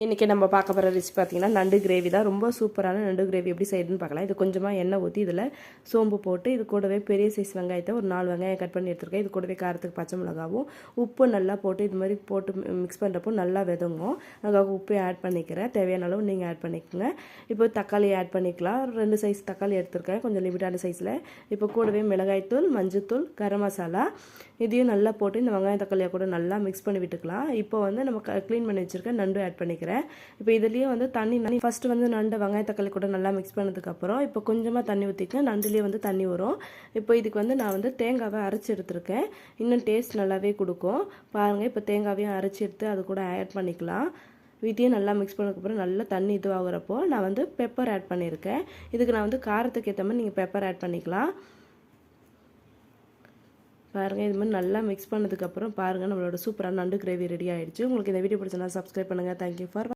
இன்றைக்கி நம்ம பார்க்க போகிற ரெசிபி பார்த்திங்கன்னா நண்டு கிரேவி தான். ரொம்ப சூப்பரான நண்டு கிரேவி எப்படி செய்யுதுன்னு பார்க்கலாம். இது கொஞ்சமாக எண்ணெய் ஊற்றி இதில் சோம்பு போட்டு இது கூடவே பெரிய சைஸ் வெங்காயத்தை ஒரு 4 வெங்காயம் கட் பண்ணி எடுத்துருக்கேன். இது கூடவே காரத்துக்கு பச்சை மிளகாவும் உப்பு நல்லா போட்டு இது மாதிரி போட்டு மிக்ஸ் பண்ணுறப்போ நல்லா வெதங்கும். அதுக்காக உப்பு ஆட் பண்ணிக்கிறேன். தேவையான அளவு நீங்கள் ஆட் பண்ணிக்கோங்க. இப்போ தக்காளி ஆட் பண்ணிக்கலாம். 2 சைஸ் தக்காளி எடுத்துருக்கேன், கொஞ்சம் லிமிட்டான சைஸில். இப்போ கூடவே மிளகாய்த்தூள், மஞ்சத்தூள், கரம் மசாலா இதையும் நல்லா போட்டு இந்த வெங்காயம் தக்காளியை கூட நல்லா மிக்ஸ் பண்ணி விட்டுக்கலாம். இப்போ வந்து நம்ம க்ளீன் பண்ணி வச்சுருக்க நண்டு ஆட் பண்ணிக்கிறேன். இப்போ இதுலேயே வந்து தண்ணி ஃபஸ்ட்டு வந்து நண்டு வெங்காய தக்காளி கூட நல்லா மிக்ஸ் பண்ணதுக்கப்புறம் இப்போ கொஞ்சமாக தண்ணி ஊற்றிக்க நண்டுலேயே வந்து தண்ணி வரும். இப்போ இதுக்கு வந்து நான் வந்து தேங்காவை அரைச்சி எடுத்துருக்கேன். இன்னும் டேஸ்ட் நல்லாவே கொடுக்கும் பாருங்கள். இப்போ தேங்காவையும் அரைச்சி எடுத்து அது கூட ஆட் பண்ணிக்கலாம். இதையும் நல்லா மிக்ஸ் பண்ணதுக்கப்புறம் நல்லா தண்ணி இதுவாகிறப்போ நான் வந்து பெப்பர் ஆட் பண்ணியிருக்கேன். இதுக்கு நான் வந்து காரத்துக்கு ஏற்ற மாதிரி நீங்கள் பெப்பர் ஆட் பண்ணிக்கலாம். பாருங்கள், இது மாதிரி நல்லா மிக்ஸ் பண்ணதுக்கப்புறம் பாருங்கள் நம்மளோட சூப்பரான நண்டு கிரேவி ரெடி ஆகிடுச்சு. உங்களுக்கு இந்த வீடியோ பிடிச்சனா சப்ஸ்கிரைப் பண்ணுங்கள். Thank you for